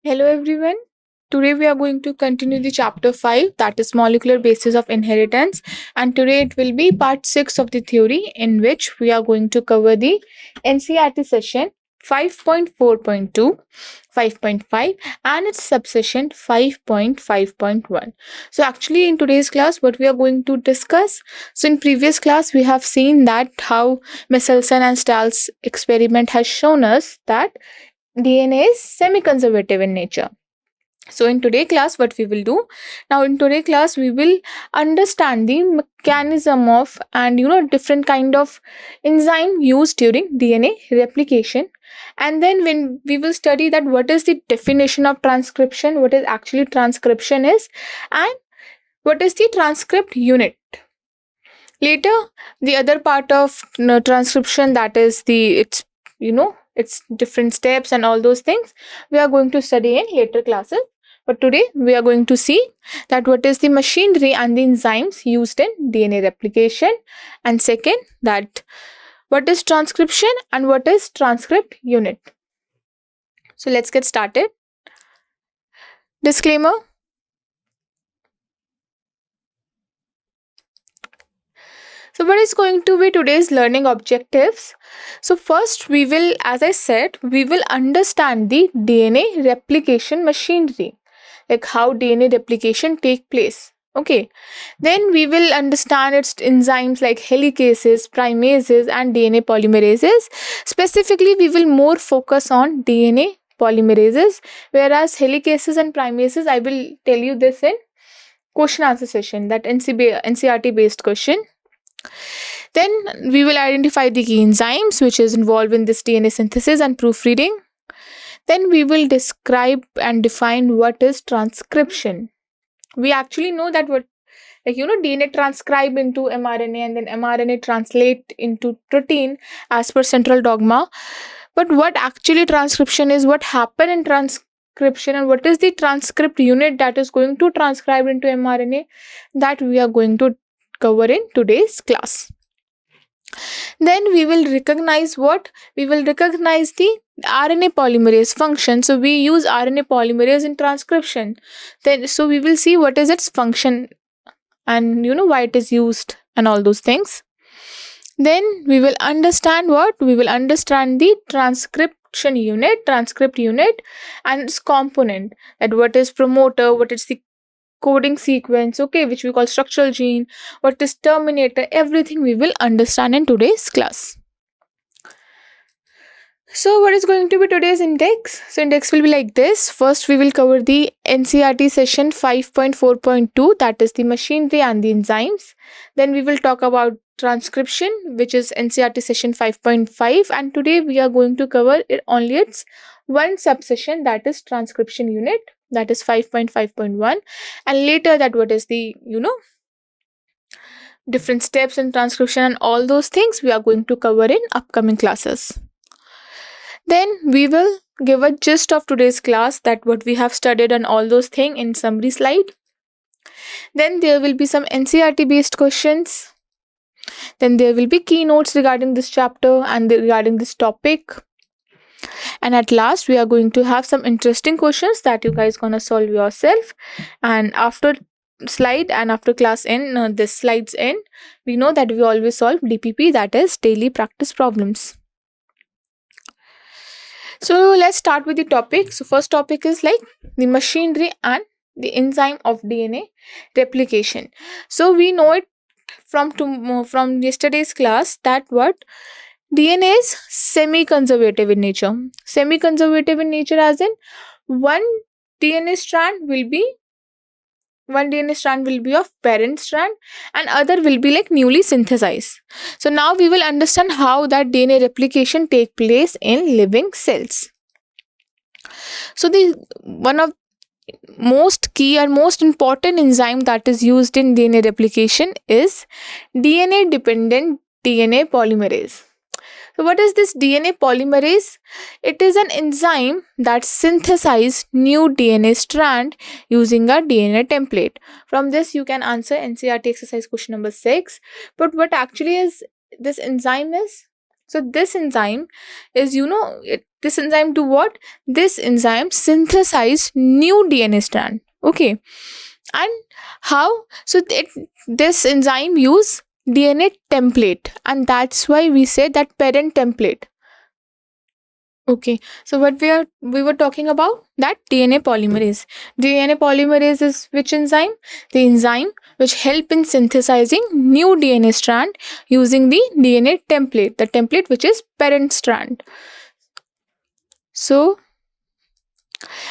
Hello everyone. Today we are going to continue the chapter 5, that is molecular basis of inheritance, and today it will be part 6 of the theory, in which we are going to cover the NCERT session 5.4.2, 5.5 and its subsession 5.5.1. So actually in today's class what we are going to discuss, so in previous class we have seen that how Michelson and Stahl's experiment has shown us that DNA is semi-conservative in nature. So in today class what we will do, now in today class we will understand the mechanism of and different kind of enzyme used during DNA replication, and then when we will study that what is the definition of transcription, what is actually transcription is, and what is the transcript unit. Later the other part of transcription, that is the its different steps and all those things, we are going to study in later classes. But today we are going to see that what is the machinery and the enzymes used in DNA replication, and second that what is transcription and what is transcript unit. So let's get started. Disclaimer. So what is going to be today's learning objectives? So first we will, as I said, we will understand the DNA replication machinery, like how DNA replication take place. Okay. Then we will understand its enzymes like helicases, primases and DNA polymerases. Specifically, we will more focus on DNA polymerases, whereas helicases and primases, I will tell you this in question answer session, that NCERT based question. Then we will identify the key enzymes which is involved in this DNA synthesis and proofreading. Then we will describe and define what is transcription. We actually know that what, DNA transcribe into mRNA and then mRNA translate into protein as per central dogma. But what actually transcription is, what happen in transcription, and what is the transcript unit that is going to transcribe into mRNA, that we are going to cover in today's class. Then we will recognize the RNA polymerase function. So we use RNA polymerase in transcription. Then so we will see what is its function and why it is used and all those things. Then we will understand the transcript unit and its component, that what is promoter, what is the coding sequence, okay, which we call structural gene, what is terminator, everything we will understand in today's class. So what is going to be today's index? So index will be like this. First we will cover the NCERT session 5.4.2, that is the machinery and the enzymes. Then we will talk about transcription, which is NCERT session 5.5, and today we are going to cover only its one subsession, that is transcription unit, that is 5.5.1, and later that what is the different steps in transcription and all those things we are going to cover in upcoming classes. Then we will give a gist of today's class, that what we have studied and all those things in summary slide. Then there will be some NCERT based questions. Then there will be keynotes regarding this chapter and regarding this topic. And at last we are going to have some interesting questions that you guys gonna solve yourself. And after slide and after class end, this slides end, we know that we always solve DPP, that is daily practice problems. So let's start with the topic. So first topic is like the machinery and the enzyme of DNA replication. So we know it from yesterday's class that what DNA is semi-conservative in nature. Semi-conservative in nature as in one DNA strand will be of parent strand and other will be like newly synthesized. So now we will understand how that DNA replication take place in living cells. So the one of most key and most important enzyme that is used in DNA replication is DNA dependent DNA polymerase. So what is this DNA polymerase? It is an enzyme that synthesizes new DNA strand using a DNA template. From this you can answer NCERT exercise question number 6. But what actually is this enzyme is? So this enzyme is, this enzyme do what? This enzyme synthesize new DNA strand. Okay. And how? So this enzyme use DNA template, and that's why we say that parent template. Okay, so what we were talking about, that DNA polymerase. DNA polymerase is which enzyme? The enzyme which help in synthesizing new DNA strand using the DNA template, the template which is parent strand. So,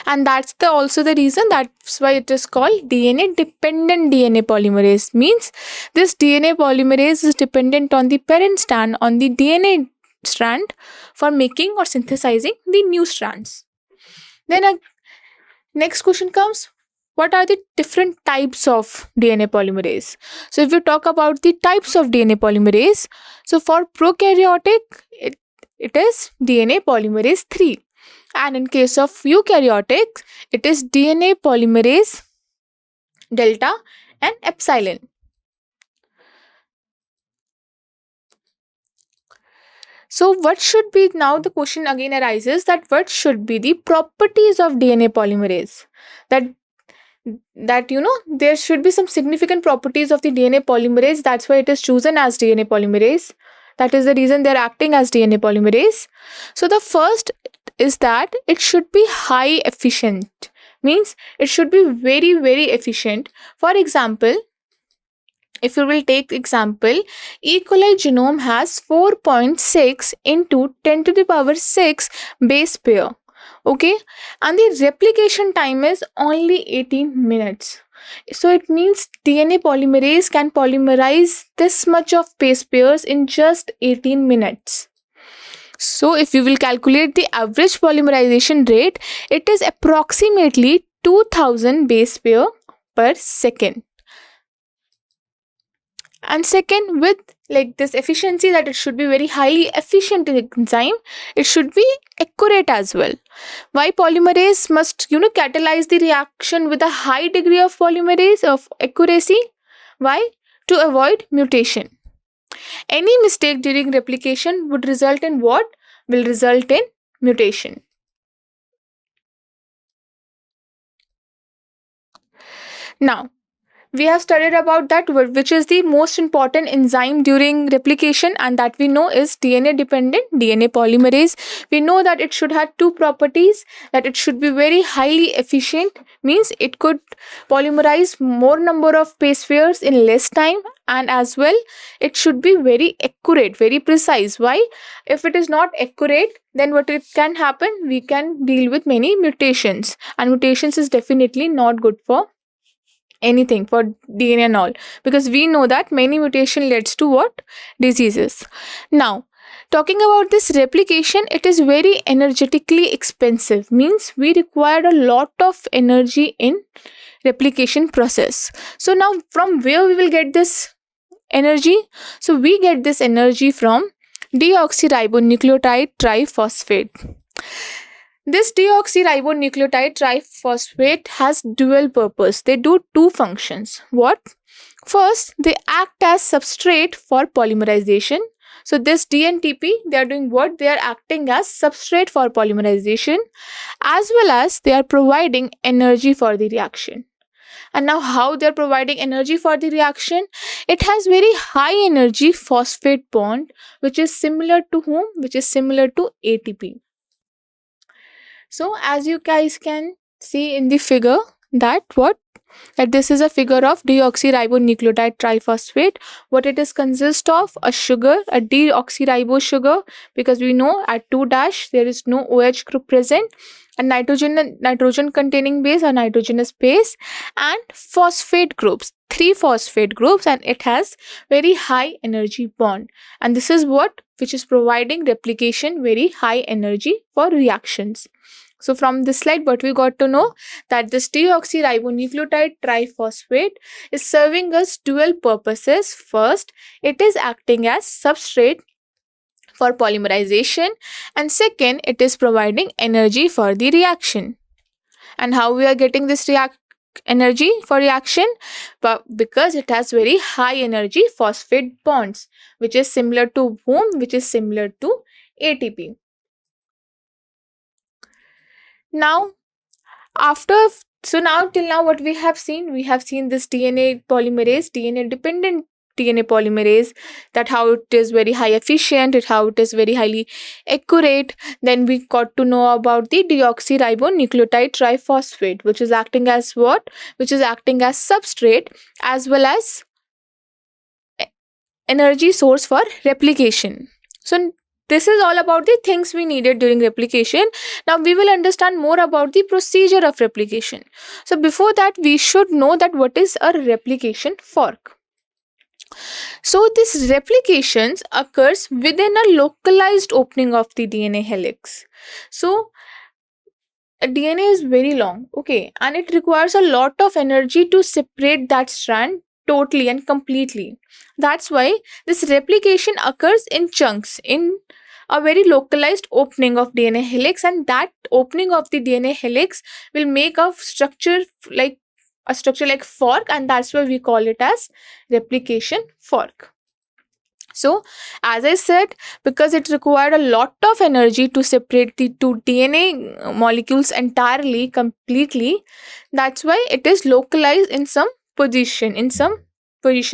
and that's also the reason, that's why it is called DNA dependent DNA polymerase. Means this DNA polymerase is dependent on the parent strand, on the DNA strand, for making or synthesizing the new strands. Then next question comes, what are the different types of DNA polymerase? So if we talk about the types of DNA polymerase, so for prokaryotic, it is DNA polymerase 3. And in case of eukaryotic, it is DNA polymerase delta and epsilon. So what should be, now the question again arises, that what should be the properties of DNA polymerase? That there should be some significant properties of the DNA polymerase. That's why it is chosen as DNA polymerase. That is the reason they're acting as DNA polymerase. So the first is that it should be high efficient. Means it should be very, very efficient. For example, if you will take example, E. coli genome has 4.6 into 10 to the power 6 base pair. Okay, and the replication time is only 18 minutes. So it means DNA polymerase can polymerize this much of base pairs in just 18 minutes. So if you will calculate the average polymerization rate, it is approximately 2000 base pair per second. And second, with like this efficiency, that it should be very highly efficient enzyme, it should be accurate as well. Why polymerase must catalyze the reaction with a high degree of polymerase of accuracy? Why? To avoid mutation. Any mistake during replication would result in what? Will result in mutation. Now, we have studied about that which is the most important enzyme during replication, and that we know is DNA dependent DNA polymerase. We know that it should have two properties, that it should be very highly efficient, means it could polymerize more number of base pairs in less time, and as well it should be very accurate, very precise. Why? If it is not accurate, then what it can happen, we can deal with many mutations, and mutations is definitely not good for anything, for DNA and all, because we know that many mutation leads to what? Diseases. Now, talking about this replication, it is very energetically expensive, means we require a lot of energy in replication process. So now from where we will get this energy? So we get this energy from deoxyribonucleotide triphosphate. This deoxyribonucleotide triphosphate has dual purpose. They do two functions. What? First, they act as substrate for polymerization. So this DNTP, they are doing what? They are acting as substrate for polymerization, as well as they are providing energy for the reaction. And now how they are providing energy for the reaction? It has very high energy phosphate bond, which is similar to whom? Which is similar to ATP. So as you guys can see in the figure, that this is a figure of deoxyribonucleotide triphosphate. What it is consist of? A sugar, a deoxyribose sugar, because we know at 2' there is no OH group present, a nitrogen containing base or nitrogenous base, and phosphate groups, 3 phosphate groups, and it has very high energy bond. And this is which is providing replication very high energy for reactions. So from this slide, what we got to know, that this deoxyribonucleotide triphosphate is serving us dual purposes. First, it is acting as substrate for polymerization, and second, it is providing energy for the reaction. And how we are getting this energy for reaction, but because it has very high energy phosphate bonds, which is similar to whom? Which is similar to ATP. Now, now till now what we have seen this DNA polymerase, DNA dependent DNA polymerase, that how it is very high efficient, how it is very highly accurate. Then we got to know about the deoxyribonucleotide triphosphate, which is acting as what? Which is acting as substrate as well as energy source for replication. So this is all about the things we needed during replication. Now we will understand more about the procedure of replication. So before that, we should know that what is a replication fork. So this replications occurs within a localized opening of the DNA helix. So a DNA is very long, okay, and it requires a lot of energy to separate that strand totally and completely. That's why this replication occurs in chunks in a very localized opening of DNA helix, and that opening of the DNA helix will make a structure like fork, and that's why we call it as replication fork. So, as I said, because it required a lot of energy to separate the two DNA molecules entirely, completely, that's why it is localized in some position,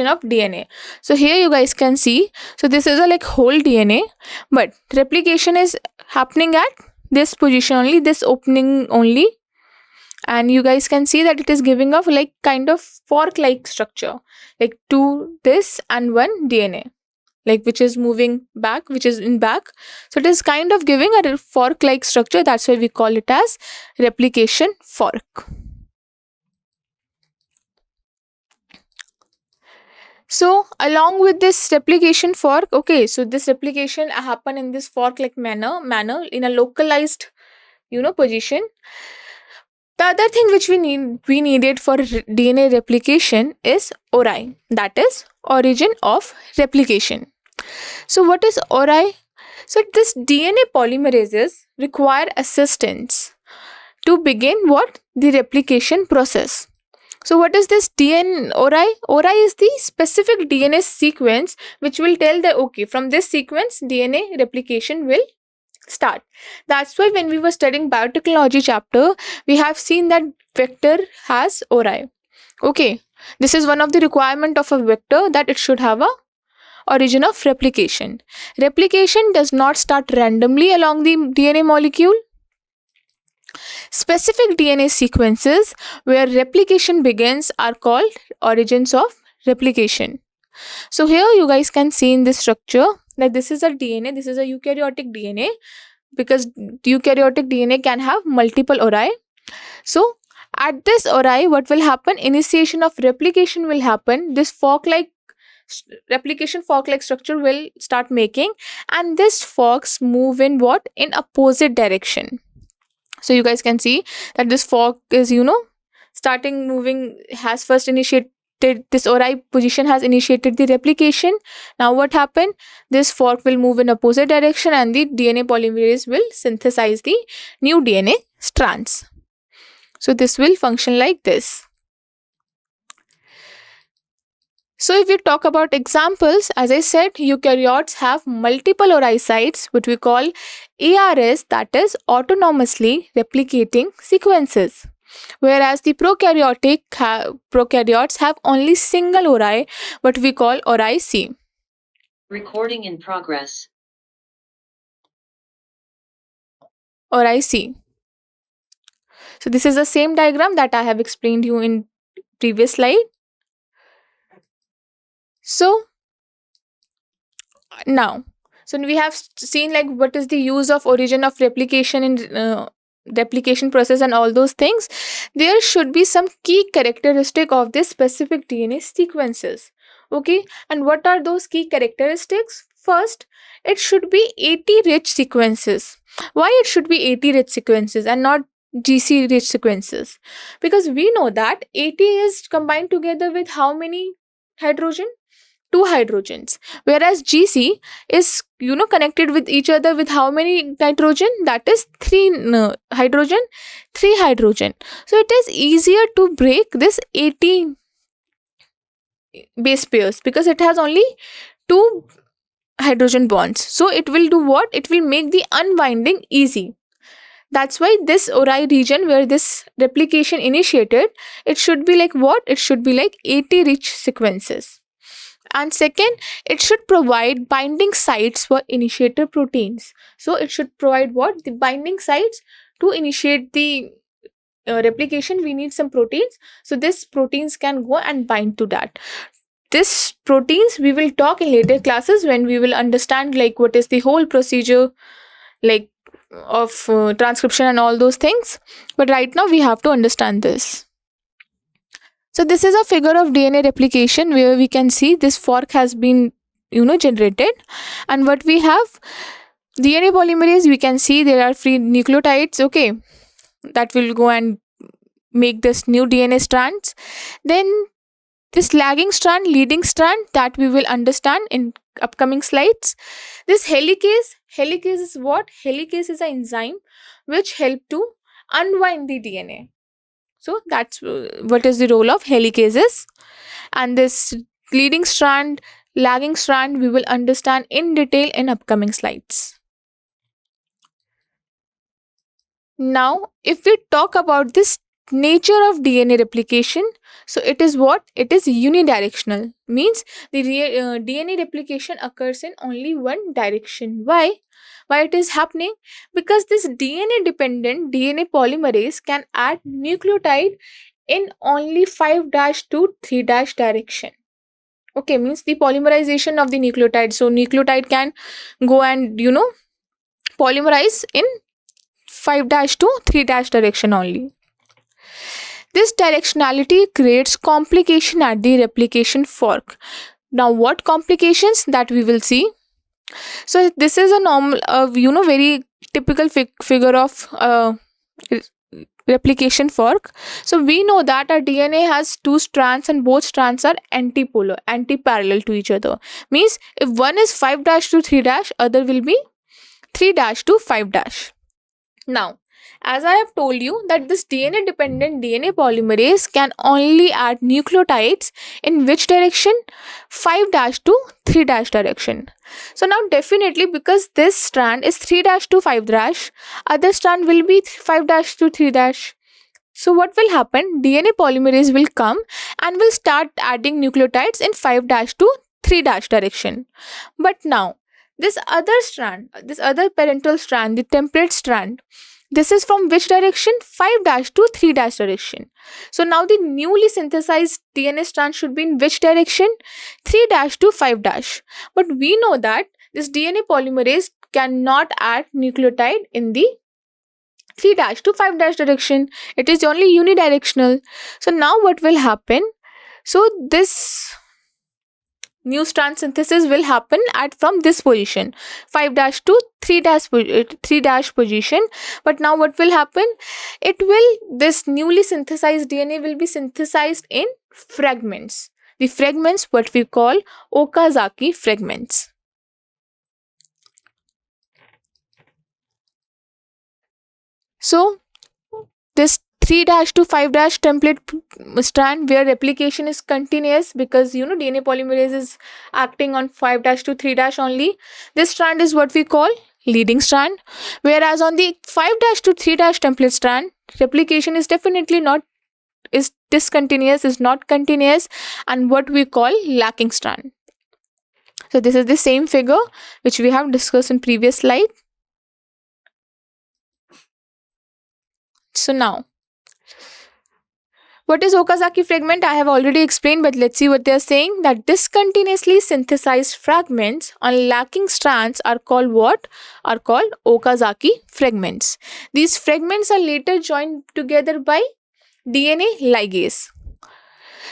of DNA. So here you guys can see, so this is a like whole DNA, but replication is happening at this position only, this opening only, and you guys can see that it is giving off like kind of fork like structure, like two this and one DNA, like which is moving back, which is in back. So it is kind of giving a fork like structure. That's why we call it as replication fork. So along with this replication fork, okay, so this replication happen in this fork like manner in a localized position. The other thing which we needed for DNA replication is ORI, that is origin of replication. So what is ORI? So this DNA polymerases require assistance to begin what? The replication process. So what is this ORI? ORI is the specific DNA sequence which will tell that okay, from this sequence DNA replication will start. That's why when we were studying biotechnology chapter, we have seen that vector has ORI. Okay, this is one of the requirement of a vector, that it should have a origin of replication. Replication does not start randomly along the DNA molecule. Specific DNA sequences where replication begins are called origins of replication. So here you guys can see in this structure that this is a DNA, this is a eukaryotic DNA, because eukaryotic DNA can have multiple ORI. So at this ORI, what will happen? Initiation of replication will happen. This replication fork like structure will start making, and this forks move in what? In opposite direction. So you guys can see that this fork is starting moving, has first initiated, this ORI position has initiated the replication. Now what happened? This fork will move in opposite direction and the DNA polymerase will synthesize the new DNA strands. So this will function like this. So if we talk about examples, as I said, eukaryotes have multiple ORI sites, which we call ARS, that is autonomously replicating sequences. Whereas the prokaryotes have only single ORI, what we call ORI-C. Recording in progress. ORI-C. So this is the same diagram that I have explained you in previous slide. So now, so we have seen like what is the use of origin of replication in replication process and all those things. There should be some key characteristic of this specific DNA sequences. Okay, and what are those key characteristics? First, it should be AT rich sequences. Why it should be AT rich sequences and not GC rich sequences? Because we know that AT is combined together with how many hydrogen? 2 hydrogens, whereas GC is connected with each other with how many nitrogen? That is 3 hydrogen, 3 hydrogen. So it is easier to break this 80 base pairs because it has only 2 hydrogen bonds. So it will do what? It will make the unwinding easy. That's why this ORI region where this replication initiated, it should be like what? It should be like 80 rich sequences. And second, it should provide binding sites for initiator proteins. So it should provide what? The binding sites to initiate the replication. We need some proteins. So this proteins can go and bind to that. This proteins we will talk in later classes when we will understand like what is the whole procedure like of transcription and all those things. But right now we have to understand this. So this is a figure of DNA replication where we can see this fork has been generated, and what we have, DNA polymerase, we can see there are free nucleotides, okay, that will go and make this new DNA strands. Then this lagging strand, leading strand, that we will understand in upcoming slides. This helicase is what? Helicase is an enzyme which help to unwind the DNA. So that's what is the role of helicases. And this leading strand, lagging strand, we will understand in detail in upcoming slides. Now, if we talk about this nature of DNA replication, so it is what? It is unidirectional. Means the DNA replication occurs in only one direction. Why? Why it is happening? Because this DNA dependent DNA polymerase can add nucleotide in only 5' to 3' direction. Okay, means the polymerization of the nucleotide. So nucleotide can go and polymerize in 5' to 3' direction only. This directionality creates complication at the replication fork. Now, what complications that we will see? So this is a normal, very typical figure of replication fork. So we know that our DNA has 2 strands and both strands are anti-parallel to each other. Means if one is 5' to 3', other will be 3' to 5'. Now, as I have told you that this DNA dependent DNA polymerase can only add nucleotides in which direction? 5' to 3' direction. So now definitely because this strand is 3' to 5', other strand will be 5' to 3'. So what will happen? DNA polymerase will come and will start adding nucleotides in 5' to 3' direction. But now this other strand, this other parental strand, the template strand, this is from which direction? 5' to 3' direction. So now the newly synthesized DNA strand should be in which direction? 3' to 5'. But we know that this DNA polymerase cannot add nucleotide in the 3' to 5' direction. It is only unidirectional. So now what will happen? So this new strand synthesis will happen at from this position, 5' to 3' position. But now what will happen? This newly synthesized DNA will be synthesized in fragments. The fragments what we call Okazaki fragments. So this 3' to 5' template strand where replication is continuous because DNA polymerase is acting on 5' to 3' only. This strand is what we call leading strand, whereas on the 5' to 3' template strand, replication is definitely not discontinuous, is not continuous, and what we call lacking strand. So this is the same figure which we have discussed in previous slide. So now, what is Okazaki fragment? I have already explained, but let's see what they are saying. That discontinuously synthesized fragments on lacking strands are called what? Are called Okazaki fragments. These fragments are later joined together by DNA ligase.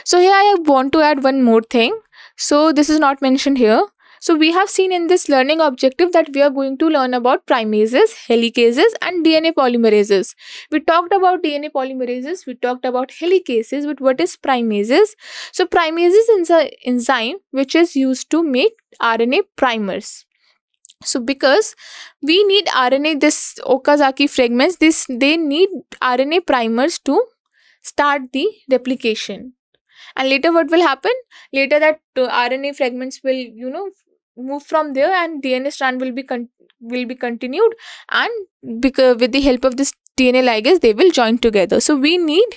So here I want to add one more thing. So this is not mentioned here. So we have seen in this learning objective that we are going to learn about primases, helicases and DNA polymerases. We talked about DNA polymerases, we talked about helicases, but what is primases? So primases is an enzyme which is used to make RNA primers. So because we need RNA, this Okazaki fragments, they need RNA primers to start the replication. And later what will happen? Later that RNA fragments will, move from there, and DNA strand will be continued, and because with the help of this DNA ligase they will join together. So we need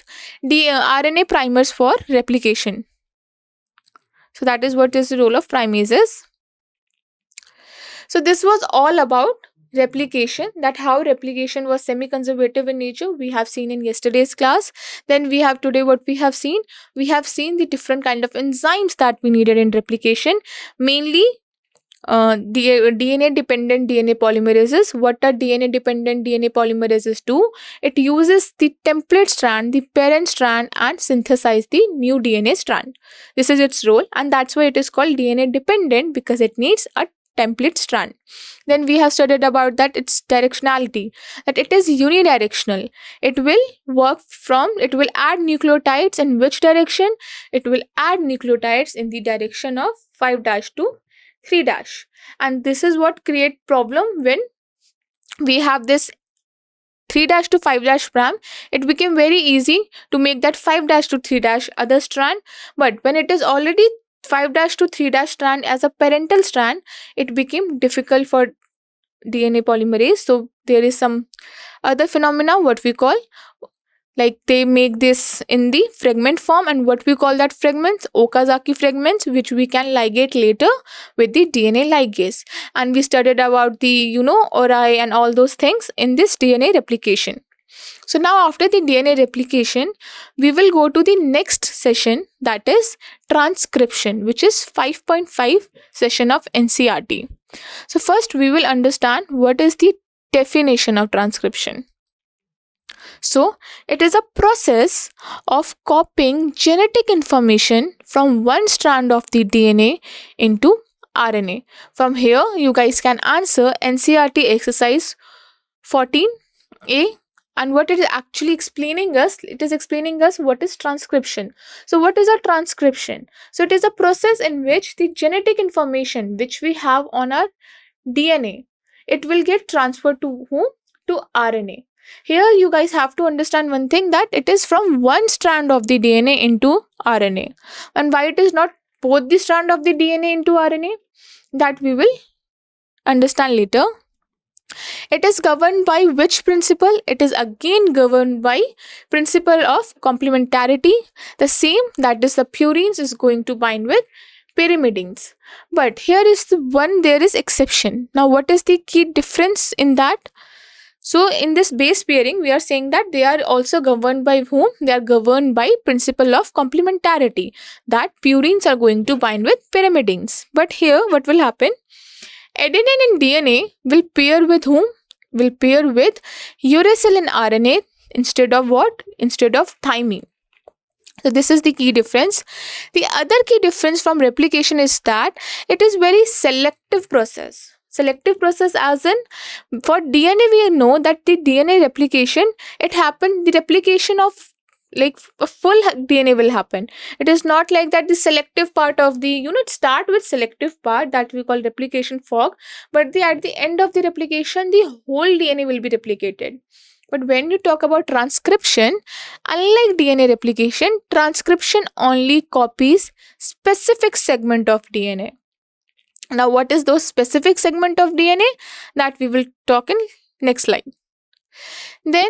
the RNA primers for replication. So that is what is the role of primases. So this was all about replication, that how replication was semi-conservative in nature, we have seen in yesterday's class. Then we have today what we have seen. We have seen the different kind of enzymes that we needed in replication, mainly the DNA dependent DNA polymerases. What are DNA dependent DNA polymerases do? It uses the template strand, the parent strand, and synthesize the new DNA strand. This is its role, and that's why it is called DNA dependent, because it needs a template strand. Then we have studied about that its directionality, that it is unidirectional. It will add nucleotides in which direction? It will add nucleotides in the direction of 5' to 3'. And this is what create problem when we have this 3' to 5' pram. It became very easy to make that 5' to 3' other strand, but when it is already 5' to 3' strand as a parental strand, it became difficult for DNA polymerase. So there is some other phenomena what we call, like they make this in the fragment form, and what we call that fragments? Okazaki fragments, which we can ligate later with the DNA ligase. And we studied about the ori and all those things in this DNA replication. So now after the DNA replication, we will go to the next session, that is transcription, which is 5.5 session of NCERT. So first we will understand what is the definition of transcription. So it is a process of copying genetic information from one strand of the DNA into RNA. From here you guys can answer NCERT exercise 14A. And what it is actually explaining us, it is explaining us what is transcription. So what is a transcription? So it is a process in which the genetic information which we have on our DNA, it will get transferred to whom? To RNA. Here you guys have to understand one thing, that it is from one strand of the DNA into RNA. And why it is not both the strand of the DNA into RNA, that we will understand later. It is governed by which principle? It is again governed by principle of complementarity. The same, that is the purines is going to bind with pyrimidines. But here is the one, there is exception. Now what is the key difference in that? So in this base pairing, we are saying that they are also governed by whom? They are governed by principle of complementarity, that purines are going to bind with pyrimidines. But here what will happen? Adenine in DNA will pair with whom? Will pair with uracil in RNA instead of what? Instead of thymine. So this is the key difference. The other key difference from replication is that it is very selective process. Selective process as in, for DNA we know that the DNA replication, it happens, the replication of like a full DNA will happen. It is not like that the selective part of the start with selective part that we call replication fork, but at the end of the replication the whole DNA will be replicated. But when you talk about transcription, unlike DNA replication, transcription only copies specific segment of DNA. Now what is those specific segment of DNA? That we will talk in next slide. Then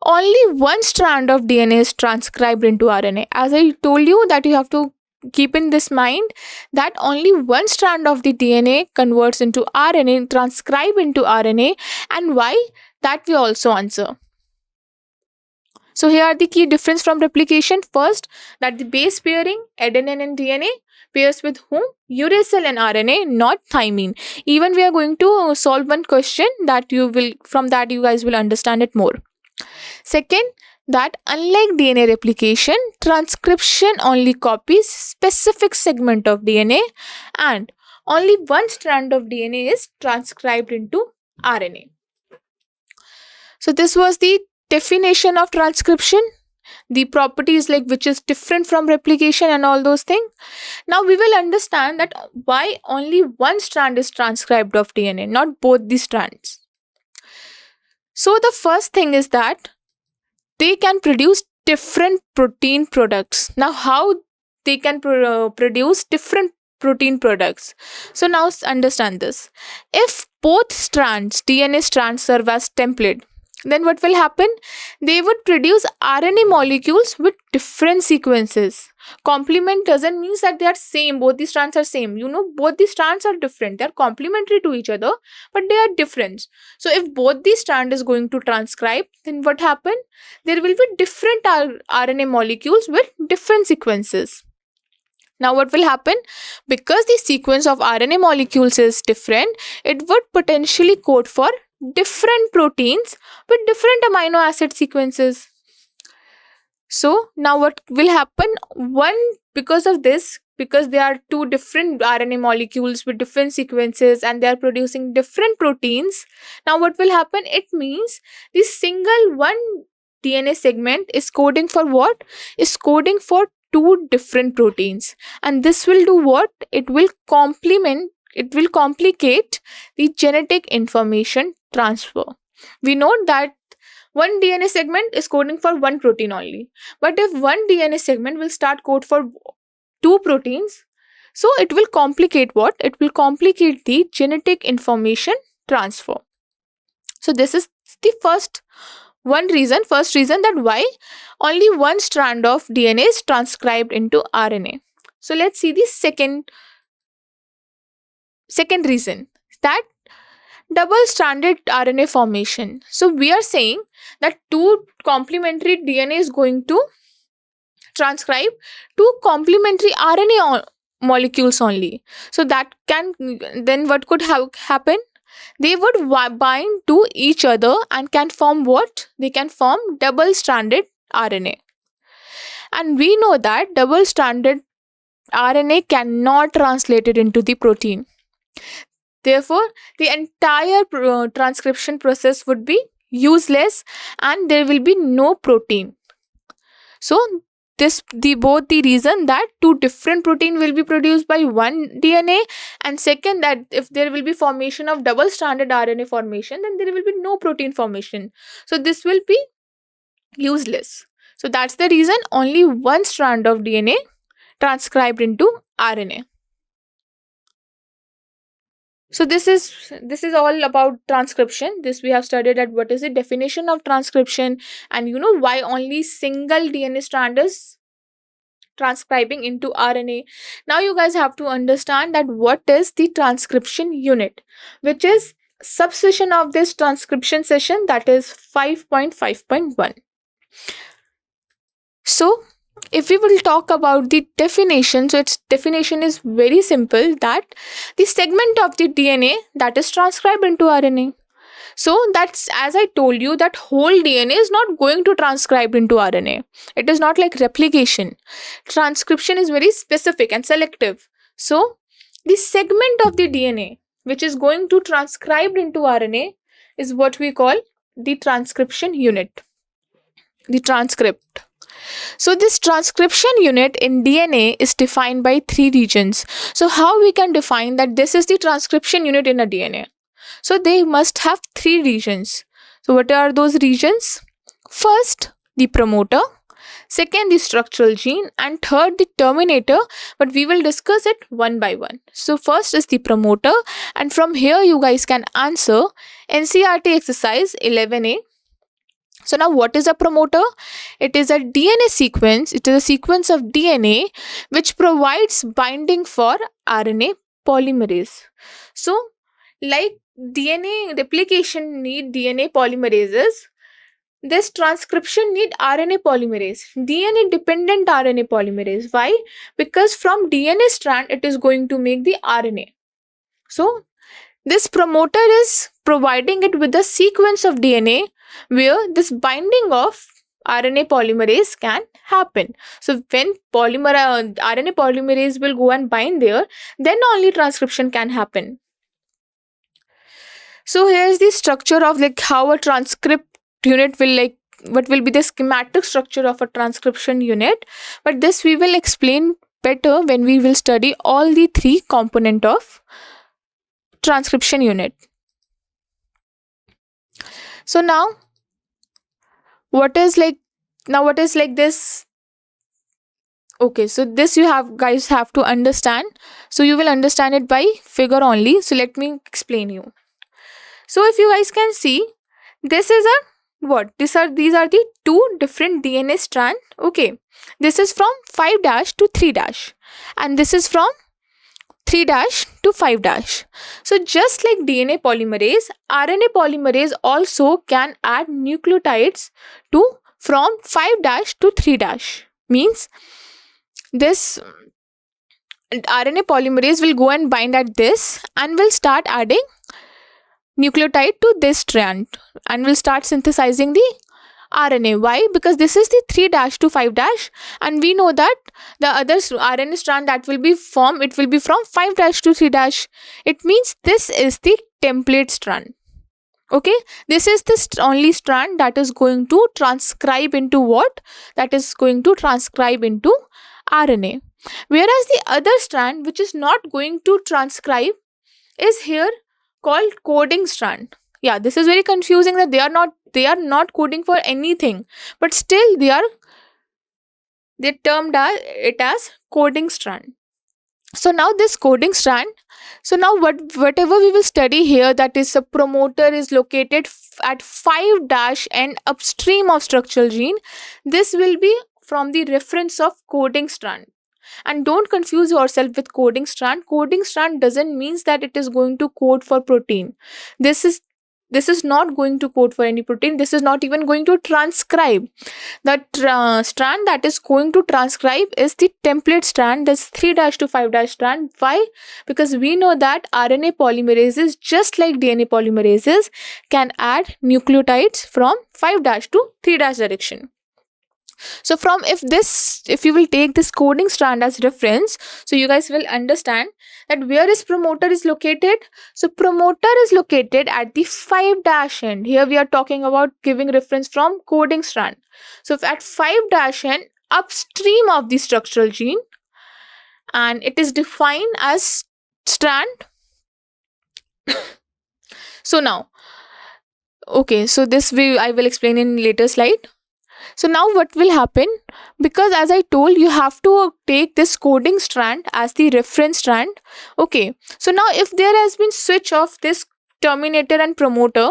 only one strand of DNA is transcribed into RNA. As I told you, that you have to keep in this mind that only one strand of the DNA converts into RNA, transcribe into RNA. And why? That we also answer. So here are the key difference from replication. First, that the base pairing, adenine and DNA, pairs with whom? Uracil and RNA, not thymine. Even we are going to solve one question that from that you guys will understand it more. Second, that unlike DNA replication, transcription only copies specific segment of DNA, and only one strand of DNA is transcribed into RNA. So this was the definition of transcription, the properties like which is different from replication and all those things. Now we will understand that why only one strand is transcribed of DNA, not both the strands. So the first thing is that they can produce different protein products. Now how they can produce different protein products? So now understand this. If both strands, DNA strands, serve as template, then what will happen? They would produce RNA molecules with different sequences. Complement doesn't mean that they are same, both the strands are same. Both the strands are different. They are complementary to each other, but they are different. So if both the strand is going to transcribe, then what happen? There will be different RNA molecules with different sequences. Now what will happen? Because the sequence of RNA molecules is different, it would potentially code for different proteins with different amino acid sequences. So now what will happen? Because of this, because there are two different RNA molecules with different sequences and they are producing different proteins, now what will happen? It means this single one DNA segment is coding for what? Is coding for two different proteins. And this will do what? It will complicate the genetic information transfer. We know that one DNA segment is coding for one protein only. But if one DNA segment will start code for two proteins, so it will complicate what? It will complicate the genetic information transfer. So this is the first reason that why only one strand of DNA is transcribed into RNA. So let's see the second reason, that double stranded RNA formation. So we are saying that two complementary DNA is going to transcribe two complementary RNA molecules only. So that can, then what could happen? They would bind to each other and can form what? They can form double stranded RNA. And we know that double stranded RNA cannot translate it into the protein. Therefore, the entire transcription process would be useless and there will be no protein. So both the reason that two different protein will be produced by one DNA, and second that if there will be formation of double stranded RNA formation, then there will be no protein formation. So this will be useless. So that's the reason only one strand of DNA transcribed into RNA. So this is all about transcription. This we have studied at what is the definition of transcription, and why only single DNA strand is transcribing into RNA. Now you guys have to understand that what is the transcription unit, which is subsection of this transcription session, that is 5.5.1. So if we will talk about the definition, so its definition is very simple, that the segment of the DNA that is transcribed into RNA. So that's, as I told you, that whole DNA is not going to transcribe into RNA. It is not like replication. Transcription is very specific and selective. So the segment of the DNA which is going to transcribe into RNA is what we call the transcription unit, the transcript. So this transcription unit in DNA is defined by three regions. So how we can define that this is the transcription unit in a DNA? So they must have three regions. So what are those regions? First, the promoter. Second, the structural gene. And third, the terminator. But we will discuss it one by one. So first is the promoter. And from here you guys can answer NCERT exercise 11A. So now what is a promoter? It is a DNA sequence. It is a sequence of DNA which provides binding for RNA polymerase. So like DNA replication need DNA polymerases, this transcription need RNA polymerase, DNA dependent RNA polymerase. Why? Because from DNA strand it is going to make the RNA. So this promoter is providing it with a sequence of DNA where this binding of RNA polymerase can happen. So when RNA polymerase will go and bind there, then only transcription can happen. So here's the structure of like how a transcript unit will like what will be the schematic structure of a transcription unit. But this we will explain better when we will study all the three component of transcription unit. So what is like what is like this? Okay, so this you have guys have to understand. So you will understand it by figure only. So let me explain you. So if you guys can see, this is a what? These are the two different DNA strand. Okay, this is from 5 dash to 3 dash, and this is from 3 dash to 5 dash. So just like DNA polymerase, RNA polymerase also can add nucleotides to from 5 dash to 3 dash. Means this RNA polymerase will go and bind at this and will start adding nucleotide to this strand and will start synthesizing the RNA. Why? Because this is the 3 dash to 5 dash, and we know that the other RNA strand that will be formed, it will be from 5 dash to 3 dash. It means this is the template strand. Okay, this is the only strand that is going to transcribe into what? That is going to transcribe into RNA. Whereas the other strand which is not going to transcribe is here called coding strand. Yeah, this is very confusing that they are not coding for anything, but still they termed it as coding strand. So now this coding strand, so now whatever we will study here, that is a promoter is located at 5 dash and upstream of structural gene, this will be from the reference of coding strand. And don't confuse yourself with coding strand. Coding strand doesn't means that it is going to code for protein. This is not going to code for any protein. This is not even going to transcribe. That strand that is going to transcribe is the template strand, this 3 dash to 5 dash strand. Why? Because we know that RNA polymerases, just like DNA polymerases, can add nucleotides from 5 dash to 3 dash direction. So if you will take this coding strand as reference, so you guys will understand that where is promoter is located. So promoter is located at the 5 dash end. Here we are talking about giving reference from coding strand. So if at 5 dash end upstream of the structural gene, and it is defined as strand. So now, okay, so this I will explain in later slide. So now what will happen, because as I told, you have to take this coding strand as the reference strand. Okay, so now if there has been switch of this terminator and promoter,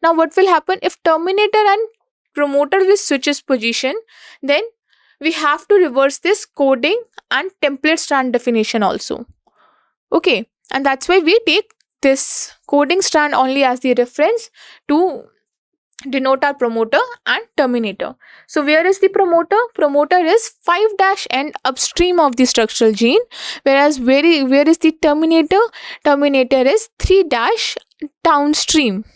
now what will happen if terminator and promoter will switch its position, then we have to reverse this coding and template strand definition also. Okay, and that's why we take this coding strand only as the reference to denote our promoter and terminator. So where is the promoter? Promoter is 5 dash and upstream of the structural gene, whereas where is the terminator? Terminator is 3 dash downstream.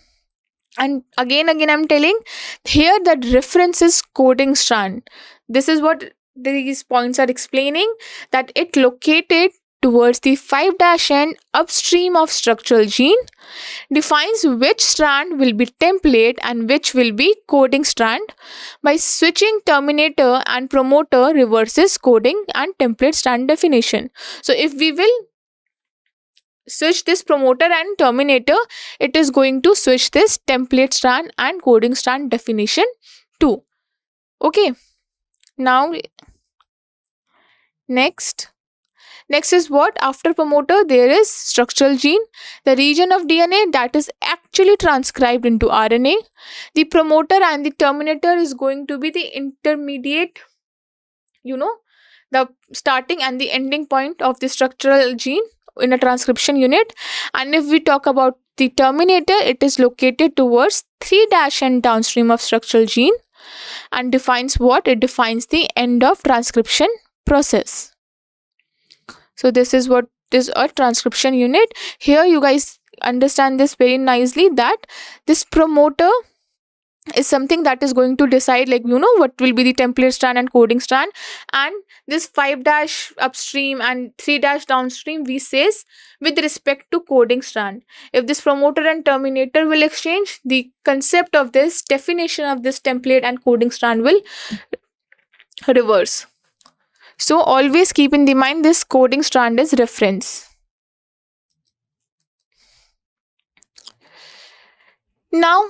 And again I'm telling, here that reference is coding strand. This is what these points are explaining, that it located towards the 5 dash end upstream of structural gene, defines which strand will be template and which will be coding strand. By switching terminator and promoter, reverses coding and template strand definition. So if we will switch this promoter and terminator, it is going to switch this template strand and coding strand definition too. Okay, now next is what? After promoter, there is structural gene, the region of DNA that is actually transcribed into RNA. The promoter and the terminator is going to be the intermediate, the starting and the ending point of the structural gene in a transcription unit. And if we talk about the terminator, it is located towards 3 dash and downstream of structural gene and defines what? It defines the end of transcription process. So this is what is a transcription unit. Here you guys understand this very nicely, that this promoter is something that is going to decide, like, what will be the template strand and coding strand. And this 5 dash upstream and 3 dash downstream, we says with respect to coding strand. If this promoter and terminator will exchange, the concept of this definition of this template and coding strand will reverse. So always keep in the mind this coding strand is reference. Now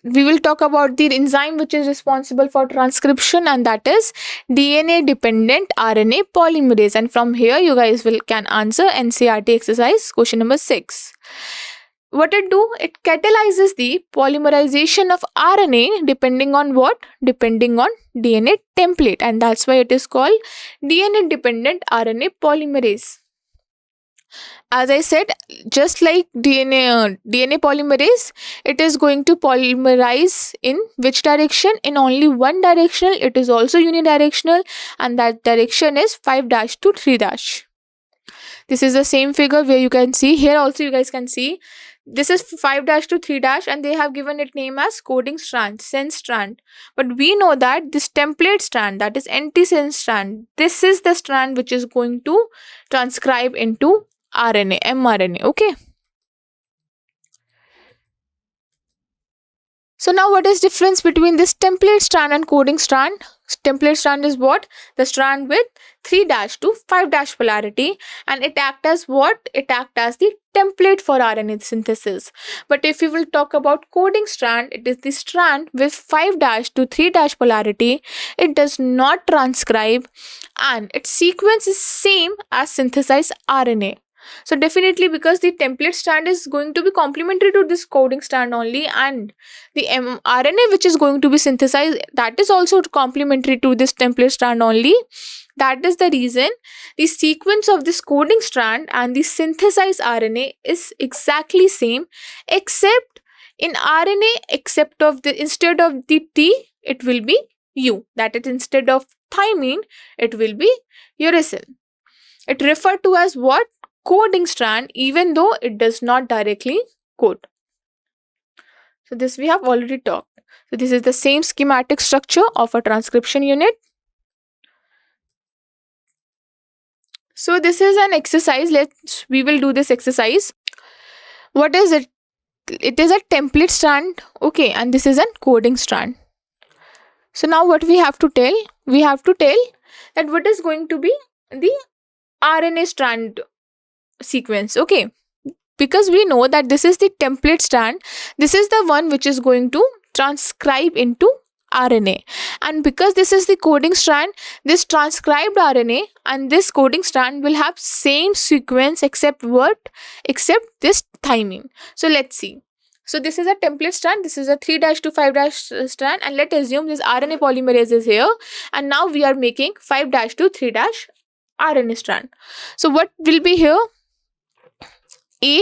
we will talk about the enzyme which is responsible for transcription, and that is DNA dependent RNA polymerase. And from here you guys will can answer NCERT exercise question number 6. What it do? It catalyzes the polymerization of RNA depending on what? Depending on DNA template, and that's why it is called DNA dependent RNA polymerase. As I said, just like DNA polymerase, it is going to polymerize in which direction? In only one directional. It is also unidirectional, and that direction is 5 dash to 3 dash. This is the same figure where you can see here also. You guys can see this is 5 dash to 3 dash, and they have given it name as coding strand, sense strand. But we know that this template strand, that is antisense strand, this is the strand which is going to transcribe into RNA, mRNA. Okay. So now what is difference between this template strand and coding strand? Template strand is what? The strand with 3 dash to 5 dash polarity, and it act as what? It act as the template for RNA synthesis. But if we will talk about coding strand, it is the strand with 5 dash to 3 dash polarity. It does not transcribe, and its sequence is same as synthesized RNA. So definitely, because the template strand is going to be complementary to this coding strand only, and the RNA which is going to be synthesized, that is also complementary to this template strand only. That is the reason the sequence of this coding strand and the synthesized RNA is exactly same, except in RNA, except of the instead of the T, it will be U. That is, instead of thymine, it will be uracil. It referred to as what? Coding strand, even though it does not directly code. So this we have already talked. So this is the same schematic structure of a transcription unit. So this is an exercise. We will do this exercise. What is it? It is a template strand, okay, and this is a coding strand. So now what we have to tell? We have to tell that what is going to be the RNA strand sequence, okay, because we know that this is the template strand. This is the one which is going to transcribe into RNA, and because this is the coding strand, this transcribed RNA and this coding strand will have same sequence, except what? Except this thymine. So let's see. So this is a template strand, this is a 3 dash to 5 dash strand, and let's assume this RNA polymerase is here, and now we are making 5 dash to 3 dash RNA strand. So what will be here? A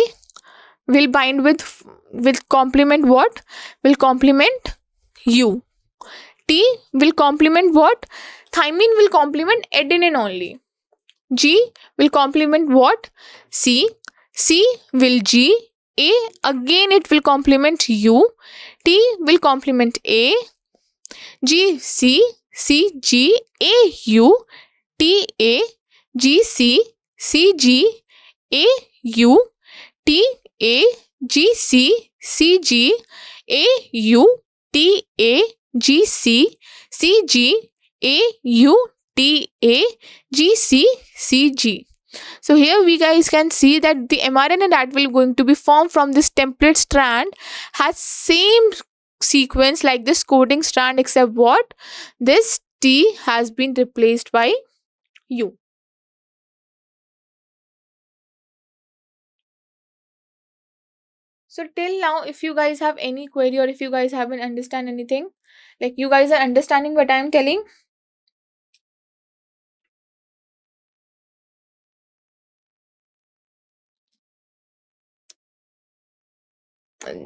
will bind with complement what? Will complement U. T will complement what? Thymine will complement adenine only. G will complement what? C. C will G. A again it will complement U. T will complement A. G C. C G. A U. T A. G C. C G. A U. T A. G C. C G. A U. T A. G C. C G. A U. T A. G C. C G. So here we guys can see that the mRNA that will going to be formed from this template strand has same sequence like this coding strand, except what? This T has been replaced by U. So till now, if you guys have any query or if you guys haven't understand anything, like you guys are understanding what I am telling.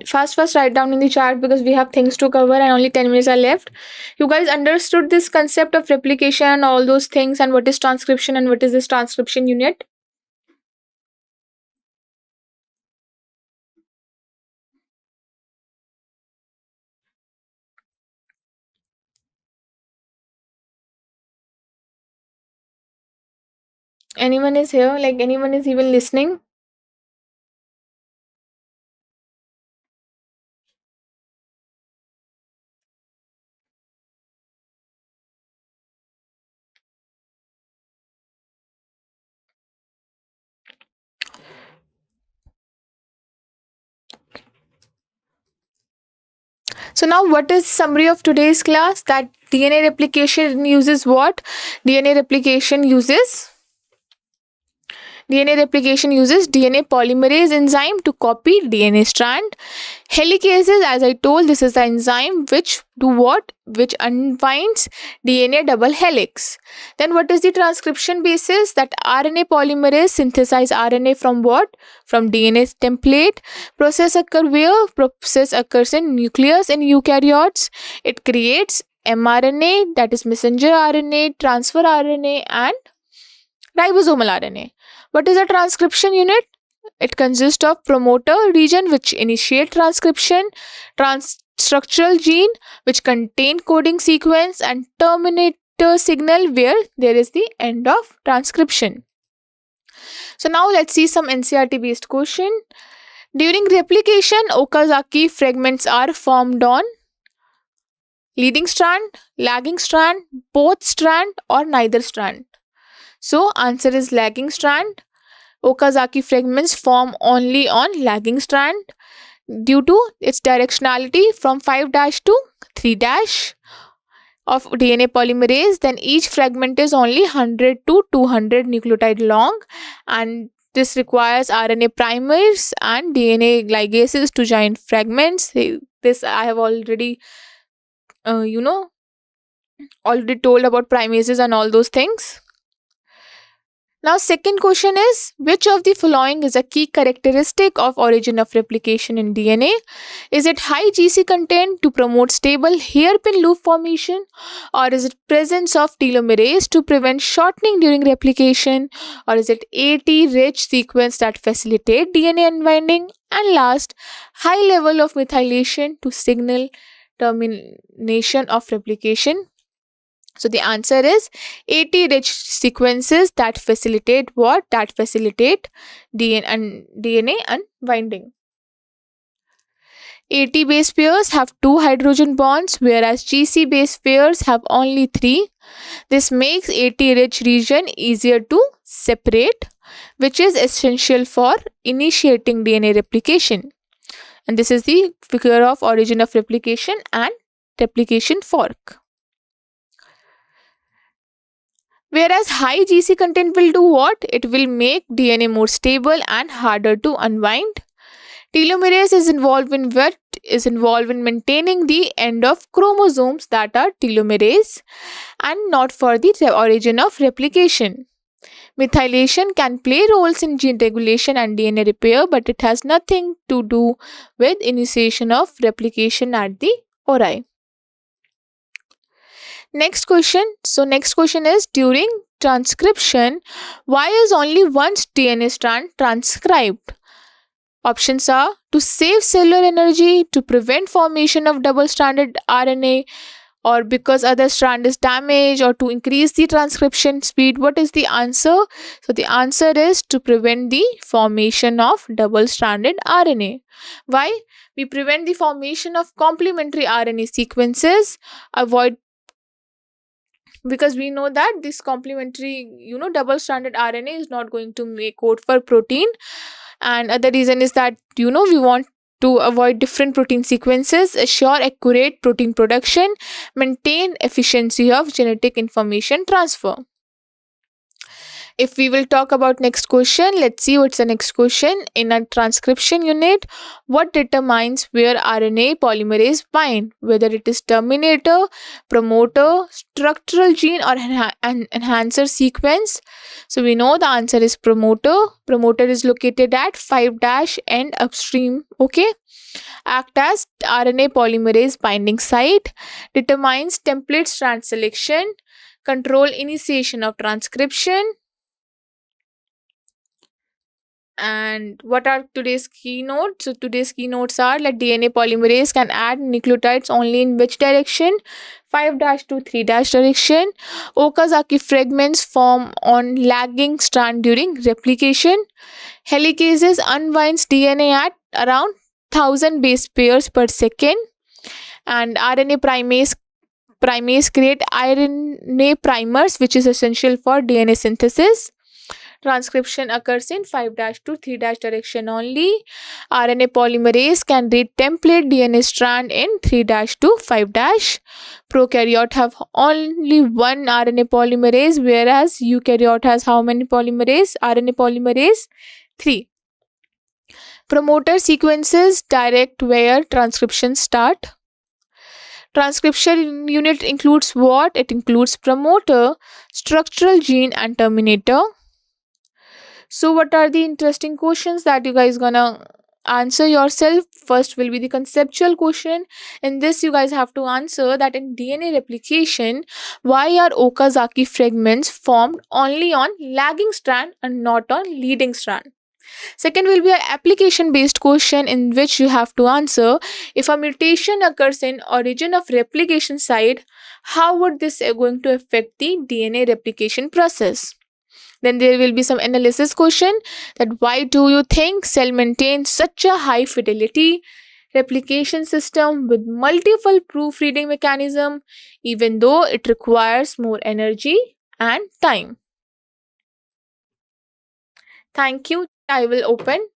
First write down in the chat, because we have things to cover and only 10 minutes are left. You guys understood this concept of replication, all those things, and what is transcription and what is this transcription unit? Anyone is here? Like anyone is even listening? So now what is summary of today's class? That DNA replication uses what? DNA replication uses DNA replication uses DNA polymerase enzyme to copy DNA strand. Helicases, as I told, this is the enzyme which do what? Which unwinds DNA double helix. Then what is the transcription basis? That RNA polymerase synthesize RNA from what? From DNA template. Process occur where? Process occurs in nucleus in eukaryotes. It creates mRNA, that is messenger RNA, transfer RNA, and ribosomal RNA. What is a transcription unit? It consists of promoter region which initiate transcription, structural gene which contain coding sequence, and terminator signal where there is the end of transcription. So now let's see some NCERT based question. During replication, Okazaki fragments are formed on leading strand, lagging strand, both strand, or neither strand. So answer is lagging strand. Okazaki fragments form only on lagging strand due to its directionality from 5' to 3' of DNA polymerase. Then each fragment is only 100 to 200 nucleotide long, and this requires RNA primers and DNA ligases to join fragments. This I have already, uh, you know, already told about primases and all those things. Now, second question is, which of the following is a key characteristic of origin of replication in DNA? Is it high GC content to promote stable hairpin loop formation, or is it presence of telomerase to prevent shortening during replication, or is it AT rich sequence that facilitate DNA unwinding, and last, high level of methylation to signal termination of replication? So the answer is AT-rich sequences that facilitate what? That facilitate DNA unwinding. AT base pairs have two hydrogen bonds, whereas GC base pairs have only three. This makes AT-rich region easier to separate, which is essential for initiating DNA replication. And this is the figure of origin of replication and replication fork. Whereas high GC content will do what? It will make DNA more stable and harder to unwind. Telomerase is involved in what? Is involved in maintaining the end of chromosomes that are telomerase and not for the origin of replication. Methylation can play roles in gene regulation and DNA repair, but it has nothing to do with initiation of replication at the ori. Next question. So, next question is, during transcription, why is only one DNA strand transcribed? Options are to save cellular energy, to prevent formation of double stranded RNA, or because other strand is damaged, or to increase the transcription speed. What is the answer? So, the answer is to prevent the formation of double stranded RNA. Why? We prevent the formation of complementary RNA sequences, avoid, because we know that this complementary double stranded RNA is not going to make code for protein, and other reason is that we want to avoid different protein sequences, assure accurate protein production, maintain efficiency of genetic information transfer. If we will talk about next question, let's see what's the next question. In a transcription unit, what determines where RNA polymerase bind? Whether it is terminator, promoter, structural gene, or an enhancer sequence. So we know the answer is promoter. Promoter is located at 5' end upstream. Okay. Act as RNA polymerase binding site. Determines template strand selection. Control initiation of transcription. And what are today's keynotes? So today's keynotes are like DNA polymerase can add nucleotides only in which direction? 5 to 3 direction. Okazaki fragments form on lagging strand during replication. Helicases unwinds DNA at around 1000 base pairs per second. And RNA primase create RNA primers, which is essential for DNA synthesis. Transcription occurs in 5 to 3 direction only. RNA polymerase can read template DNA strand in 3 to 5 Prokaryote have only one RNA polymerase, whereas eukaryote has how many polymerase? RNA polymerase 3. Promoter sequences direct where transcription start. Transcription unit includes what? It includes promoter, structural gene, and terminator. So, what are the interesting questions that you guys gonna answer yourself? First will be the conceptual question. In this, you guys have to answer that in DNA replication, why are Okazaki fragments formed only on lagging strand and not on leading strand? Second will be an application based question in which you have to answer if a mutation occurs in origin of replication site, how would this going to affect the DNA replication process? Then there will be some analysis question that why do you think cell maintains such a high fidelity replication system with multiple proofreading mechanism even though it requires more energy and time? Thank you. I will open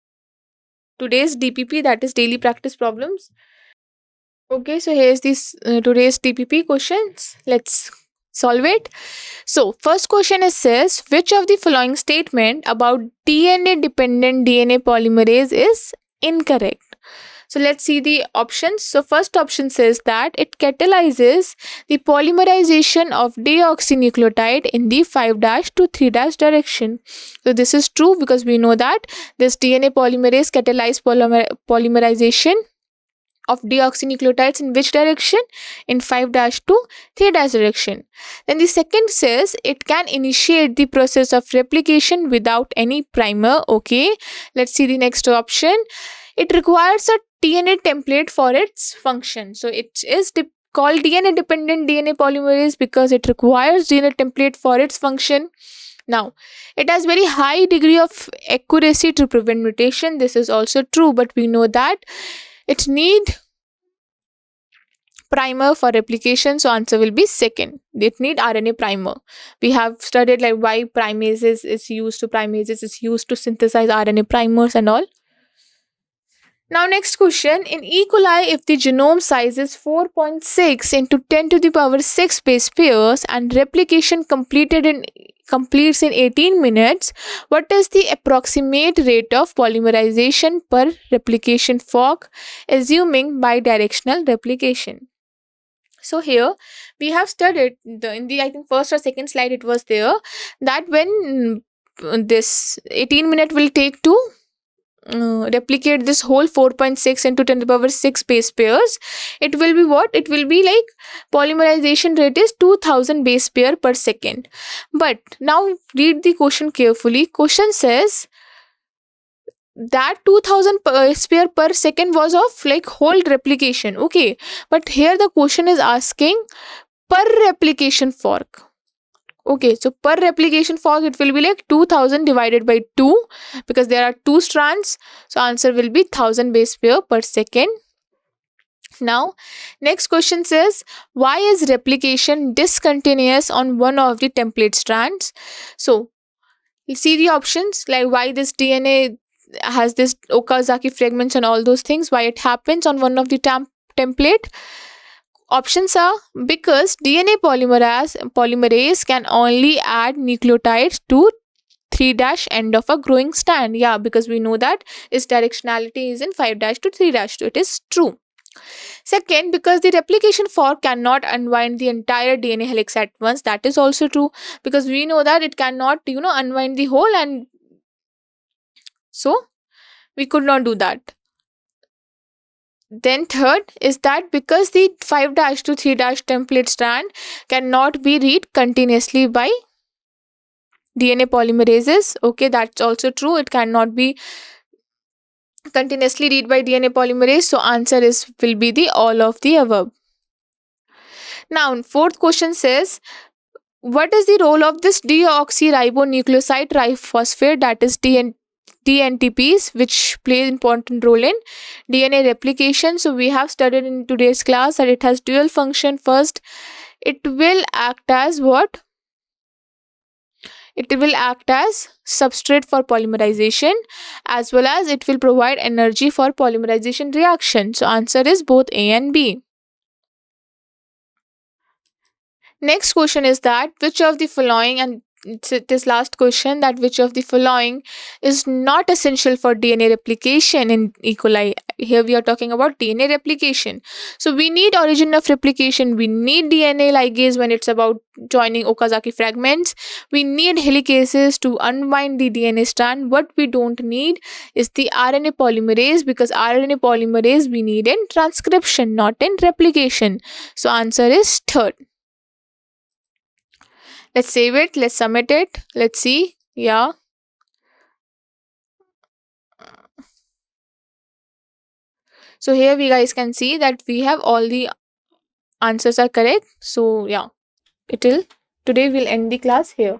today's DPP, that is daily practice problems. Okay, so here's this today's DPP questions. Let's solve it. So, first question is says which of the following statement about DNA dependent DNA polymerase is incorrect? So, let's see the options. So, first option says that it catalyzes the polymerization of deoxynucleotide in the 5 to 3 direction. So, this is true because we know that this DNA polymerase catalyzes polymerization of deoxynucleotides in which direction? In 5 to 3 direction. Then the second says it can initiate the process of replication without any primer. Okay, let's see the next option. It requires a DNA template for its function. So it is called DNA dependent DNA polymerase because it requires DNA template for its function. Now, it has very high degree of accuracy to prevent mutation. This is also true, but we know that it need primer for replication, so answer will be second. It need RNA primer. We have studied like why primases is used to synthesize RNA primers and all. Now next question, in E. coli if the genome size is 4.6 into 10 to the power 6 base pairs and replication completes in 18 minutes, what is the approximate rate of polymerization per replication fork assuming bidirectional replication? So here we have studied in the I think first or second slide it was there that when this 18 minute will take to replicate this whole 4.6 into 10 to the power 6 base pairs, it will be what? It will be like polymerization rate is 2000 base pair per second. But now read the question carefully. Question says that 2000 base pair per second was of like whole replication. Okay, but here the question is asking per replication fork. Okay, so per replication fork it will be like 2000 divided by 2 because there are 2 strands. So answer will be 1000 base pair per second. Now, next question says why is replication discontinuous on one of the template strands? So, you see the options like why this DNA has this Okazaki fragments and all those things, why it happens on one of the template. Options are because DNA polymerase can only add nucleotides to 3 end of a growing strand. Yeah, because we know that its directionality is in 5 to 3 so it is true. Second, because the replication fork cannot unwind the entire DNA helix at once. That is also true because we know that it cannot unwind the whole, and so we could not do that. Then third is that because the 5 to 3 template strand cannot be read continuously by DNA polymerases. Okay, that's also true. It cannot be continuously read by DNA polymerase. So answer is will be the all of the above. Now, fourth question says, what is the role of this deoxyribonucleoside triphosphate, that is DNTPs, which play an important role in DNA replication? So we have studied in today's class that it has dual function. First, it will act as what? It will act as substrate for polymerization, as well as it will provide energy for polymerization reaction. So answer is both A and B. Next question is that which of the following, and it's this last question, that which of the following is not essential for DNA replication in E. coli? Here we are talking about DNA replication. So we need origin of replication. We need DNA ligase when it's about joining Okazaki fragments. We need helicases to unwind the DNA strand. What we don't need is the RNA polymerase, because RNA polymerase we need in transcription, not in replication. So answer is third. Let's save it. Let's submit it. Let's see. Yeah. So here we guys can see that we have all the answers are correct. So yeah, it'll today we'll end the class here.